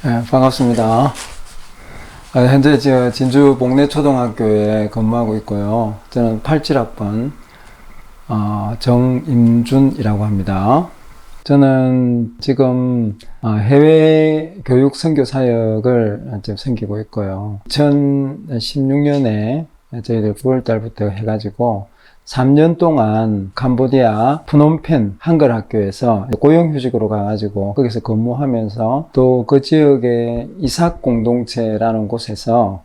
네, 반갑습니다. 현재 진주 목내초등학교에 근무하고 있고요. 저는 87학번 정임준이라고 합니다. 저는 지금 해외 교육 선교 사역을 지금 섬기고 있고요. 2016년에 저희들 9월달부터 해가지고 3년 동안 캄보디아 프놈펜 한글 학교에서 고용휴직으로 가가지고 거기서 근무하면서 또 그 지역의 이삭 공동체라는 곳에서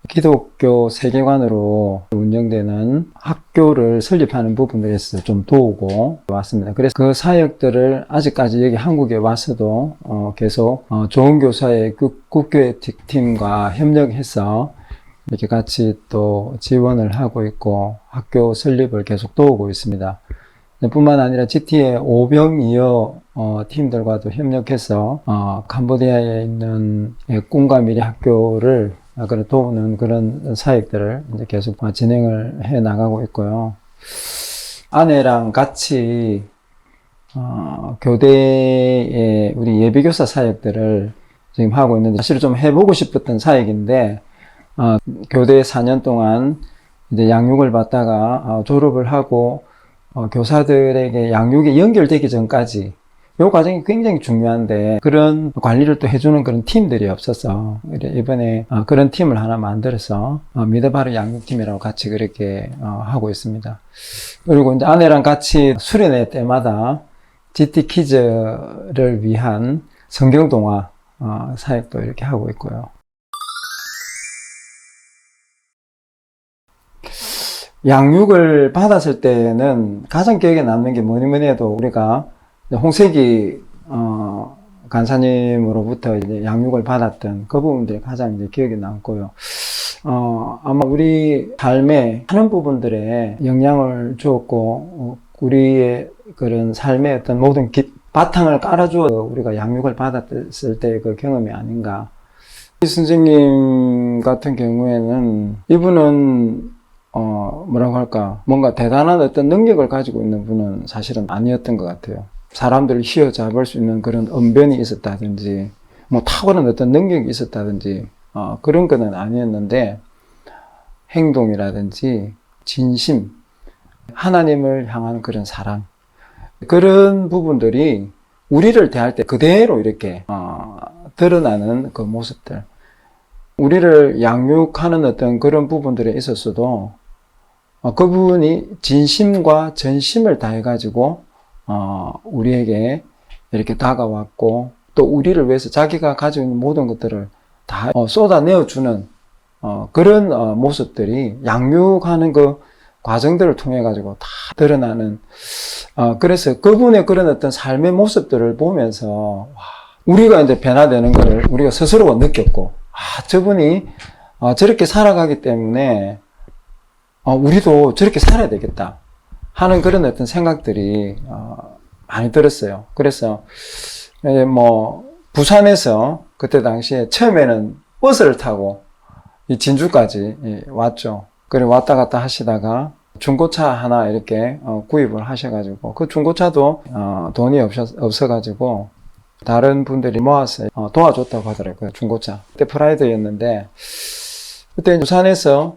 기독교 세계관으로 운영되는 학교를 설립하는 부분들에서 좀 도우고 왔습니다. 그래서 그 사역들을 아직까지 여기 한국에 와서도 계속 좋은 교사의 국교의 팀과 협력해서 이렇게 같이 또 지원을 하고 있고 학교 설립을 계속 도우고 있습니다. 뿐만 아니라 GT의 오병이어 팀들과도 협력해서 캄보디아에 있는 꿈과 미래 학교를 도우는 그런 사역들을 이제 계속 진행을 해 나가고 있고요. 아내랑 같이 교대의 우리 예비교사 사역들을 지금 하고 있는데 사실 좀 해보고 싶었던 사역인데 교대 4년 동안 이제 양육을 받다가 졸업을 하고 교사들에게 양육이 연결되기 전까지 이 과정이 굉장히 중요한데 그런 관리를 또 해주는 그런 팀들이 없어서 이번에 그런 팀을 하나 만들어서 미드바르 양육팀이라고 같이 그렇게 하고 있습니다. 그리고 이제 아내랑 같이 수련회 때마다 GT 키즈를 위한 성경동화 사역도 이렇게 하고 있고요. 양육을 받았을 때는 가장 기억에 남는 게 뭐니 해도 우리가 홍세기 간사님으로부터 이제 양육을 받았던 그 부분들이 가장 이제 기억에 남고요. 아마 우리 삶의 하는 부분들에 영향을 주었고 우리의 그런 삶의 어떤 모든 바탕을 깔아주어 우리가 양육을 받았을 때 그 경험이 아닌가. 이 선생님 같은 경우에는 이분은 뭐라고 할까, 뭔가 대단한 어떤 능력을 가지고 있는 분은 사실은 아니었던 것 같아요. 사람들을 휘어잡을 수 있는 그런 언변이 있었다든지, 뭐 탁월한 어떤 능력이 있었다든지, 그런 거는 아니었는데, 행동이라든지, 진심, 하나님을 향한 그런 사랑, 그런 부분들이 우리를 대할 때 그대로 이렇게, 드러나는 그 모습들. 우리를 양육하는 어떤 그런 부분들에 있어서도 그분이 진심과 전심을 다해가지고 우리에게 이렇게 다가왔고 또 우리를 위해서 자기가 가지고 있는 모든 것들을 다 쏟아내어주는 그런 모습들이 양육하는 그 과정들을 통해 가지고 다 드러나는 그래서 그분의 그런 어떤 삶의 모습들을 보면서 우리가 이제 변화되는 것을 우리가 스스로 느꼈고 저분이 저렇게 살아가기 때문에 우리도 저렇게 살아야 되겠다 하는 그런 어떤 생각들이 많이 들었어요. 그래서 뭐 부산에서 그때 당시에 처음에는 버스를 타고 이 진주까지 왔죠. 그리고 왔다 갔다 하시다가 중고차 하나 이렇게 구입을 하셔가지고 그 중고차도 돈이 없어가지고 다른 분들이 모아서 도와줬다고 하더라고요. 중고차. 그때 프라이드였는데 그때 부산에서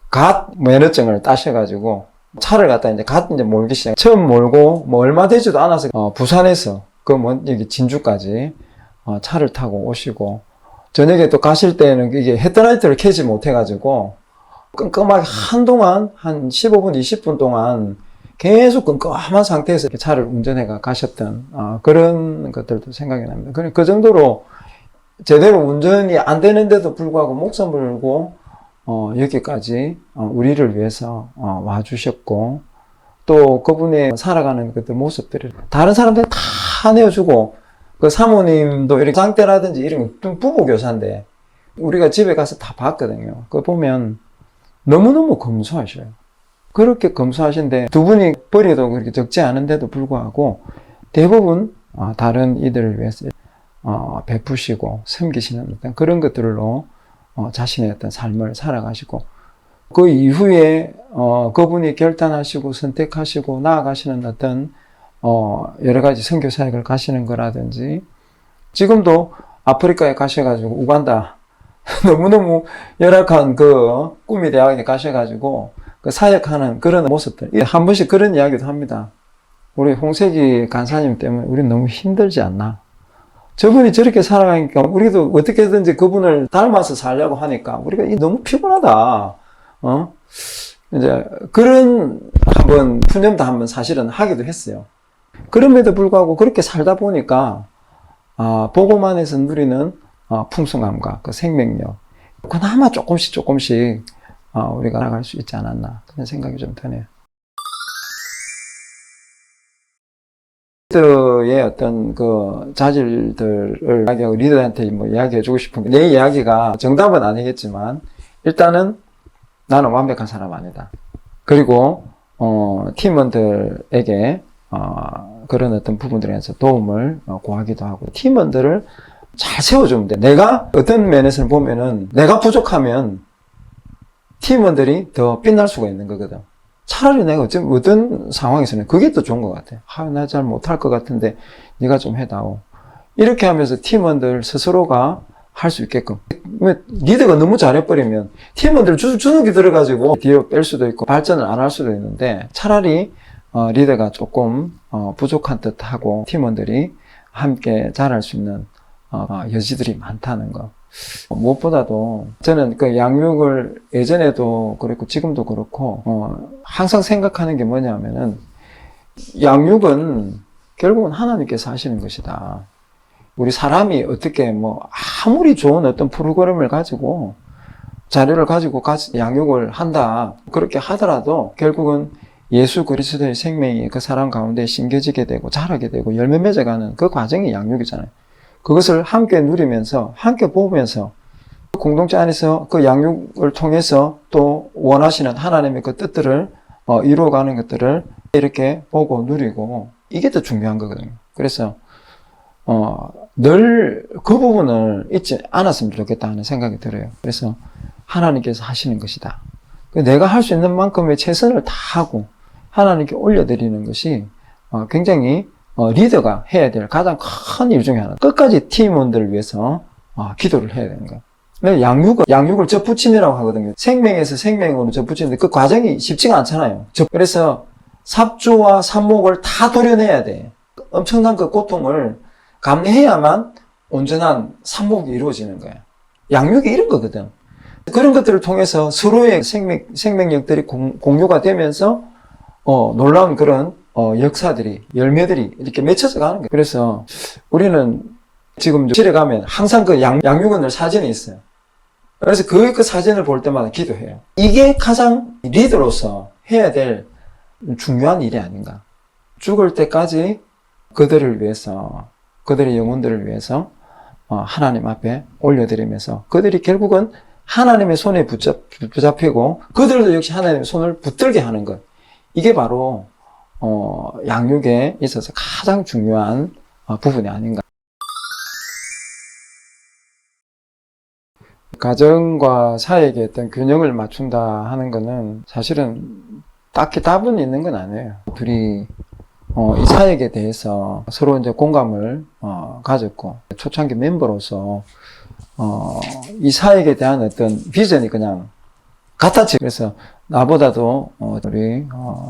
갓 면허증을 따셔가지고 차를 갖다 이제 몰기 시작. 처음 몰고 뭐 얼마 되지도 않아서 부산에서 여기 진주까지 차를 타고 오시고 저녁에 또 가실 때는 이게 헤드라이트를 켜지 못해가지고 끔끔하게 한동안 한 15분, 20분 동안 계속 끔끔한 상태에서 이렇게 차를 운전해가 가셨던 그런 것들도 생각이 납니다. 그 정도로 제대로 운전이 안 되는데도 불구하고 목숨 걸고 여기까지 우리를 위해서 와주셨고 또 그분의 살아가는 그 모습들을 다른 사람들 다 내어주고 그 사모님도 이렇게 상태라든지 이런 거 부부 교사인데 우리가 집에 가서 다 봤거든요. 그거 보면 너무너무 검소하셔요. 그렇게 검소하신데 두 분이 벌이도 그렇게 적지 않은데도 불구하고 대부분 다른 이들을 위해서 베푸시고 섬기시는 어떤 그런 것들로 자신의 어떤 삶을 살아가시고 그 이후에 그분이 결단하시고 선택하시고 나아가시는 어떤 여러 가지 선교 사역을 가시는 거라든지 지금도 아프리카에 가셔가지고 우간다 너무너무 열악한 그 꿈의 대학에 가셔가지고 그 사역하는 그런 모습들 한 번씩 그런 이야기도 합니다. 우리 홍세기 간사님 때문에 우리 너무 힘들지 않나? 저분이 저렇게 살아가니까 우리도 어떻게든지 그분을 닮아서 살려고 하니까 우리가 너무 피곤하다. 이제 그런 한번 푸념도 한번 사실은 하기도 했어요. 그럼에도 불구하고 그렇게 살다 보니까 복음안에서 누리는 풍성함과 그 생명력 그나마 조금씩 우리가 나갈 수 있지 않았나 그런 생각이 좀 드네요. 리더의 어떤 그 자질들을 이야기하고 리더한테 뭐 이야기해주고 싶은 게 내 이야기가 정답은 아니겠지만 일단은 나는 완벽한 사람 아니다. 그리고 팀원들에게 그런 어떤 부분들에서 도움을 구하기도 하고 팀원들을 잘 세워주면 돼. 내가 어떤 면에서는 보면은 내가 부족하면 팀원들이 더 빛날 수가 있는 거거든. 차라리 내가 어떤 상황에서는 그게 더 좋은 것 같아. 나 잘 못할 것 같은데 네가 좀 해다오. 이렇게 하면서 팀원들 스스로가 할 수 있게끔. 리더가 너무 잘해버리면 팀원들 주눅이 들어가지고 뒤로 뺄 수도 있고 발전을 안 할 수도 있는데 차라리 리더가 조금 부족한 듯하고 팀원들이 함께 잘할 수 있는 여지들이 많다는 거. 무엇보다도 저는 그 양육을 예전에도 그렇고 지금도 그렇고 항상 생각하는 게 뭐냐면은 양육은 결국은 하나님께서 하시는 것이다. 우리 사람이 어떻게 뭐 아무리 좋은 어떤 프로그램을 가지고 자료를 가지고 양육을 한다 그렇게 하더라도 결국은 예수 그리스도의 생명이 그 사람 가운데 심겨지게 되고 자라게 되고 열매 맺어가는 그 과정이 양육이잖아요. 그것을 함께 누리면서 함께 보면서 공동체 안에서 그 양육을 통해서 또 원하시는 하나님의 그 뜻들을 이루어가는 것들을 이렇게 보고 누리고 이게 더 중요한 거거든요. 그래서 늘 그 부분을 잊지 않았으면 좋겠다 하는 생각이 들어요. 그래서 하나님께서 하시는 것이다. 내가 할 수 있는 만큼의 최선을 다하고 하나님께 올려드리는 것이 굉장히 리더가 해야 될 가장 큰 일 중에 하나. 끝까지 팀원들을 위해서 기도를 해야 되는 거예요. 양육을 접붙임이라고 하거든요. 생명에서 생명으로 접붙이는데 그 과정이 쉽지가 않잖아요. 그래서 삽주와 삽목을 다 도려내야 돼. 엄청난 그 고통을 감내해야만 온전한 삽목이 이루어지는 거예요. 양육이 이런 거거든. 그런 것들을 통해서 서로의 생명력들이 공유가 되면서 놀라운 그런 역사들이 열매들이 이렇게 맺혀서 가는 거예요. 그래서 우리는 지금 집에 가면 항상 그 양육원들 사진이 있어요. 그래서 그 사진을 볼 때마다 기도해요. 이게 가장 리더로서 해야 될 중요한 일이 아닌가. 죽을 때까지 그들을 위해서 그들의 영혼들을 위해서 하나님 앞에 올려드리면서 그들이 결국은 하나님의 손에 붙잡히고 그들도 역시 하나님의 손을 붙들게 하는 것. 이게 바로 양육에 있어서 가장 중요한 부분이 아닌가. 가정과 사회의 어떤 균형을 맞춘다 하는 거는 사실은 딱히 답은 있는 건 아니에요. 둘이 이 사역에 대해서 서로 이제 공감을 가졌고 초창기 멤버로서 이 사역에 대한 어떤 비전이 그냥 같았지. 그래서 나보다도 우리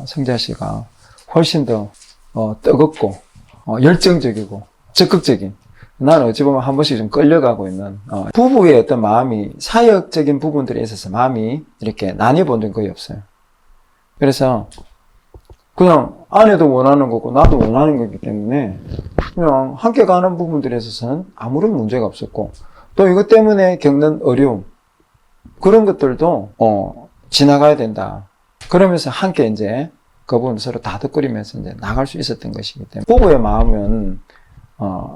성자 씨가 훨씬 더 뜨겁고 열정적이고 적극적인, 나는 어찌 보면 한 번씩 좀 끌려가고 있는 부부의 어떤 마음이, 사역적인 부분들에 있어서 마음이 이렇게 나뉘어본 적이 거의 없어요. 그래서 그냥 아내도 원하는 거고 나도 원하는 거기 때문에 그냥 함께 가는 부분들에 있어서는 아무런 문제가 없었고, 또 이것 때문에 겪는 어려움, 그런 것들도 지나가야 된다. 그러면서 함께 이제 그 부분 서로 다독거리면서 이제 나갈 수 있었던 것이기 때문에 부부의 마음은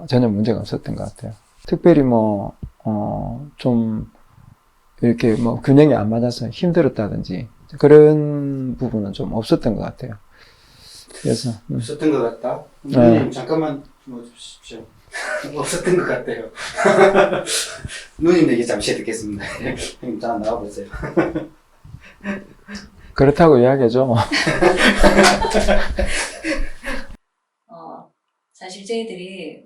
전혀 문제가 없었던 것 같아요. 특별히 좀 이렇게 균형이 안 맞아서 힘들었다든지 그런 부분은 좀 없었던 것 같아요. 그래서 없었던 것 같다. 네. 누님 잠깐만 주십시오. 없었던 것 같아요. 누님 얘기 잠시 듣겠습니다. 형님 잠깐 나와보세요. 그렇다고 이야기하죠. 사실 저희들이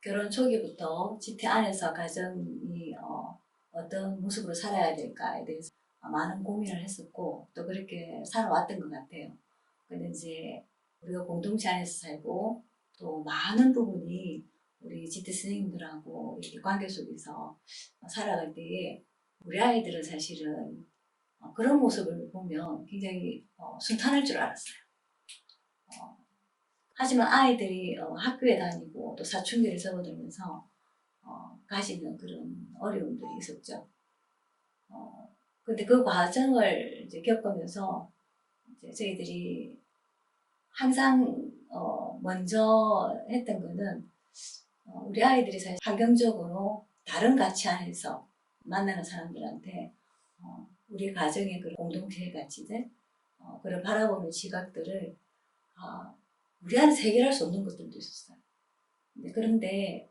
결혼 초기부터 GT 안에서 가정이 어떤 모습으로 살아야 될까에 대해서 많은 고민을 했었고 또 그렇게 살아왔던 것 같아요. 근데 이제 우리가 공동체 안에서 살고 또 많은 부분이 우리 GT 선생님들하고 이렇게 관계 속에서 살아갈 때에 우리 아이들은 사실은 그런 모습을 보면 굉장히 순탄할 줄 알았어요. 하지만 아이들이 학교에 다니고 또 사춘기를 접어들면서 가지는 그런 어려움들이 있었죠. 근데 그 과정을 이제 겪으면서 이제 저희들이 항상 먼저 했던 거는 우리 아이들이 사실 환경적으로 다른 가치 안에서 만나는 사람들한테 우리 가정의 그런 공동체의 가치들, 그런 바라보는 시각들을 우리 안에서 해결할 수 없는 것들도 있었어요. 그런데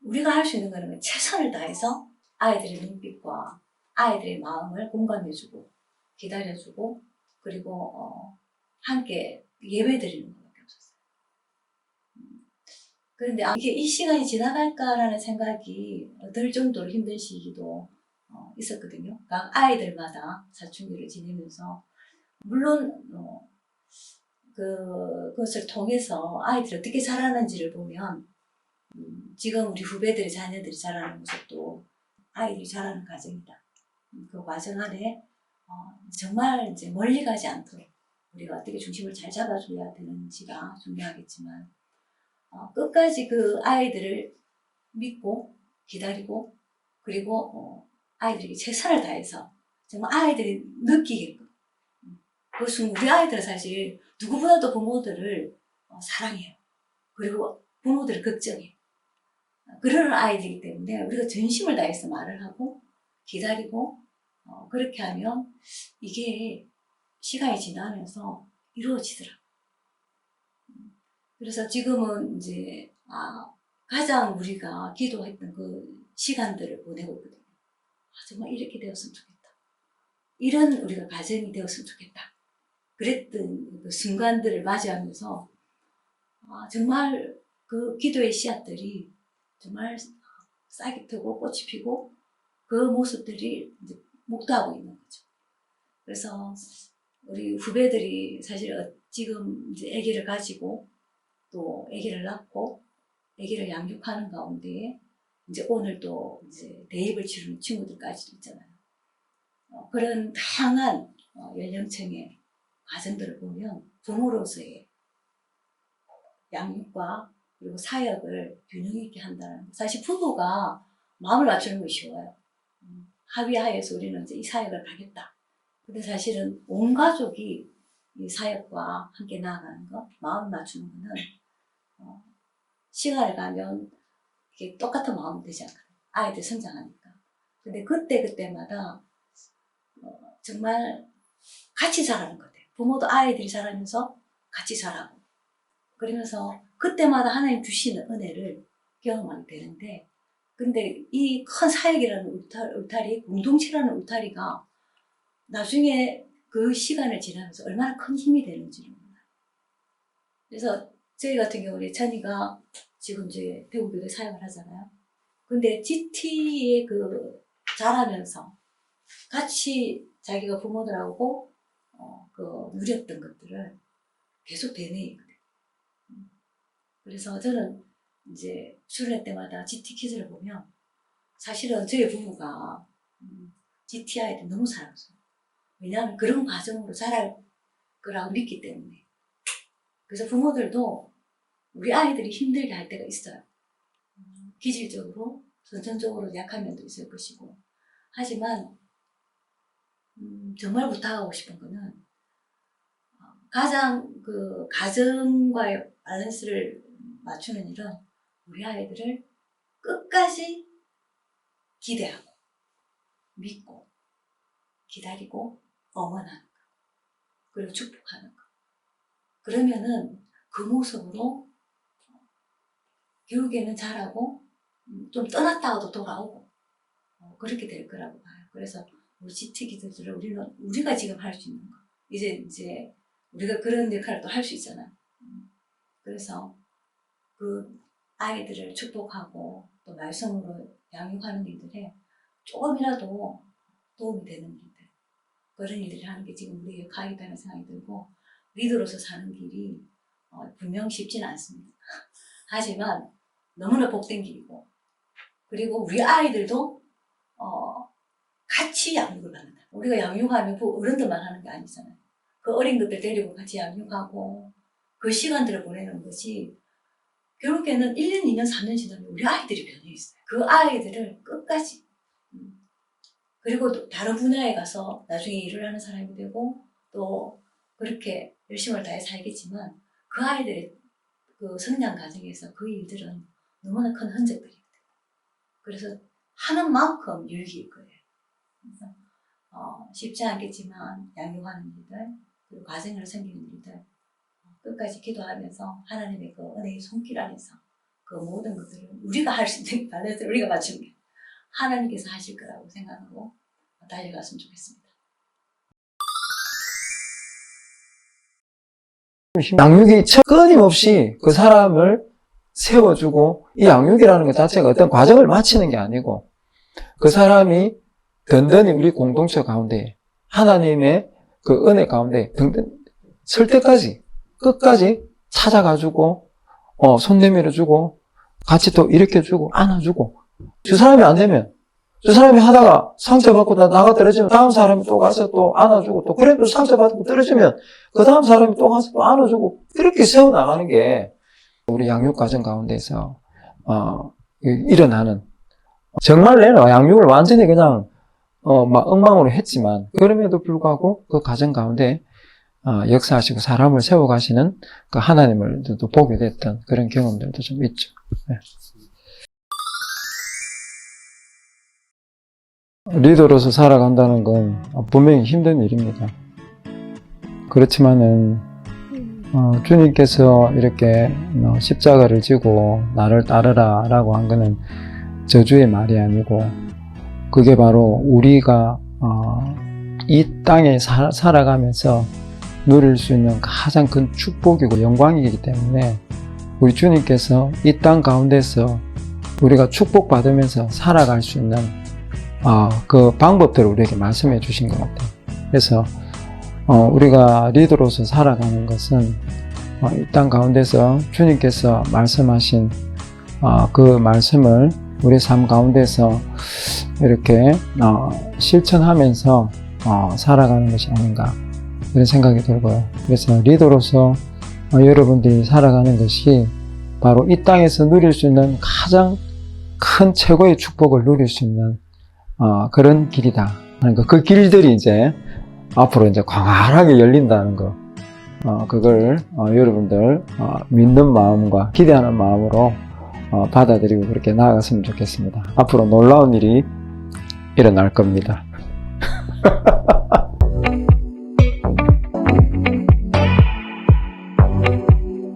우리가 할 수 있는 거는 최선을 다해서 아이들의 눈빛과 아이들의 마음을 공감해주고 기다려주고 그리고 함께 예배드리는 것밖에 없었어요. 그런데 이게 이 시간이 지나갈까라는 생각이 들 정도로 힘든 시기도 있었거든요. 각 아이들마다 사춘기를 지내면서 물론 그것을 통해서 아이들이 어떻게 자라는지를 보면 지금 우리 후배들이 자녀들이 자라는 모습도 아이들이 자라는 과정이다. 그 과정 안에 정말 이제 멀리 가지 않도록 우리가 어떻게 중심을 잘 잡아줘야 되는지가 중요하겠지만 끝까지 그 아이들을 믿고 기다리고 그리고 아이들에게 최선을 다해서 정말 아이들이 느끼게끔 그것은 우리 아이들은 사실 누구보다도 부모들을 사랑해요. 그리고 부모들을 걱정해요. 그런 아이들이기 때문에 우리가 전심을 다해서 말을 하고 기다리고 그렇게 하면 이게 시간이 지나면서 이루어지더라고요. 그래서 지금은 이제 가장 우리가 기도했던 그 시간들을 보내고 있거든요. 정말 이렇게 되었으면 좋겠다. 이런 우리가 가정이 되었으면 좋겠다. 그랬던 그 순간들을 맞이하면서 정말 그 기도의 씨앗들이 정말 싹이 트고 꽃이 피고 그 모습들이 이제 목도하고 있는 거죠. 그래서 우리 후배들이 사실 지금 이제 아기를 가지고 또 아기를 낳고 아기를 양육하는 가운데 이제 오늘 또 이제 대입을 치르는 친구들까지도 있잖아요. 그런 다양한 연령층의 가정들을 보면 부모로서의 양육과 그리고 사역을 균형 있게 한다는 것. 사실 부부가 마음을 맞추는 건 쉬워요. 합의하에서 우리는 이제 이 사역을 하겠다. 근데 사실은 온 가족이 이 사역과 함께 나아가는 것, 마음 맞추는 거는 시간을 가면 이게 똑같은 마음이 되지 않거든요. 아이들 성장하니까. 근데 그때마다 정말 같이 자라는 것 같아요. 부모도 아이들이 자라면서 같이 자라고. 그러면서 그때마다 하나님 주시는 은혜를 경험하게 되는데, 근데 이 큰 사역이라는 울타리, 공동체라는 울타리가 나중에 그 시간을 지나면서 얼마나 큰 힘이 되는지를 몰라요. 그래서 저희 같은 경우는 찬이가 지금 이제 대구교회 사역을 하잖아요. 근데 GT에 자라면서 같이 자기가 부모들하고 누렸던 것들을 계속 되뇌이거든요. 그래서 저는 이제 수련회 때마다 GT 키즈를 보면 사실은 저희 부부가 GT 아이들 너무 사랑스러워요. 왜냐하면 그런 과정으로 자랄 거라고 믿기 때문에. 그래서 부모들도 우리 아이들이 힘들게 할 때가 있어요. 기질적으로, 선천적으로 약한 면도 있을 것이고. 하지만 정말 부탁하고 싶은 거는 가장 가정과의 밸런스를 맞추는 일은 우리 아이들을 끝까지 기대하고 믿고 기다리고 응원하는 거 그리고 축복하는 거. 그러면은 그 모습으로 결국에는 자라고 좀 떠났다가도 돌아오고 그렇게 될 거라고 봐요. 그래서 우리 GT 기들을 우리가 지금 할 수 있는 거 이제 우리가 그런 역할을 또 할 수 있잖아요. 그래서 아이들을 축복하고 또 말씀으로 양육하는 일들에 조금이라도 도움이 되는 일들, 그런 일들을 하는 게 지금 우리의 역할이라는 생각이 들고, 리더로서 사는 길이 분명 쉽지는 않습니다. 하지만 너무나 복된 길이고, 그리고 우리 아이들도 같이 양육을 받는다. 우리가 양육하면 어른들만 하는 게 아니잖아요. 그 어린 것들 데리고 같이 양육하고 그 시간들을 보내는 것이 결국에는 1년, 2년, 3년 지나면 우리 아이들이 변해 있어요. 그 아이들을 끝까지. 그리고 또 다른 분야에 가서 나중에 일을 하는 사람이 되고 또 그렇게 열심을 다해 살겠지만 그 아이들의 그 성장 과정에서 그 일들은 너무나 큰 흔적들이거든요. 그래서 하는 만큼 유익일 거예요. 그래서 쉽지 않겠지만 양육하는 일들, 그리고 가정을 섬기는 일들 끝까지 기도하면서 하나님의 그 은혜의 손길 안에서 그 모든 것들을 우리가 할 수 있는 밸런스를 우리가 맞추는 게 하나님께서 하실 거라고 생각하고 달려갔으면 좋겠습니다. 양육이 끊임없이 그 사람을 세워주고, 이 양육이라는 것 자체가 어떤 과정을 마치는 게 아니고, 그 사람이 든든히 우리 공동체 가운데 하나님의 그 은혜 가운데 든든 설 때까지 끝까지 찾아가주고 손 내밀어주고 같이 또 일으켜주고 안아주고, 저 사람이 안 되면 저 사람이 하다가 상처받고 나가 떨어지면 다음 사람이 또 가서 또 안아주고, 또 그래 또 상처받고 떨어지면 그 다음 사람이 또 가서 또 안아주고, 그렇게 세워나가는 게 우리 양육 과정 가운데서 일어나는, 정말 내는 양육을 완전히 그냥 막 엉망으로 했지만 그럼에도 불구하고 그 과정 가운데 역사하시고 사람을 세워가시는 그 하나님을 또 보게 됐던 그런 경험들도 좀 있죠. 네. 리더로서 살아간다는 건 분명히 힘든 일입니다. 그렇지만은 주님께서 이렇게 십자가를 지고 나를 따르라 라고 한 거는 저주의 말이 아니고, 그게 바로 우리가 이 땅에 살아가면서 누릴 수 있는 가장 큰 축복이고 영광이기 때문에 우리 주님께서 이 땅 가운데서 우리가 축복받으면서 살아갈 수 있는 그 방법들을 우리에게 말씀해 주신 것 같아요. 그래서 우리가 리더로서 살아가는 것은 이 땅 가운데서 주님께서 말씀하신 그 말씀을 우리 삶 가운데서 이렇게 실천하면서 살아가는 것이 아닌가, 그런 생각이 들고요. 그래서 리더로서 여러분들이 살아가는 것이 바로 이 땅에서 누릴 수 있는 가장 큰 최고의 축복을 누릴 수 있는 그런 길이다. 그러니까 그 길들이 이제 앞으로 이제 광활하게 열린다는 거, 그걸 여러분들 믿는 마음과 기대하는 마음으로 받아들이고 그렇게 나아갔으면 좋겠습니다. 앞으로 놀라운 일이 일어날 겁니다.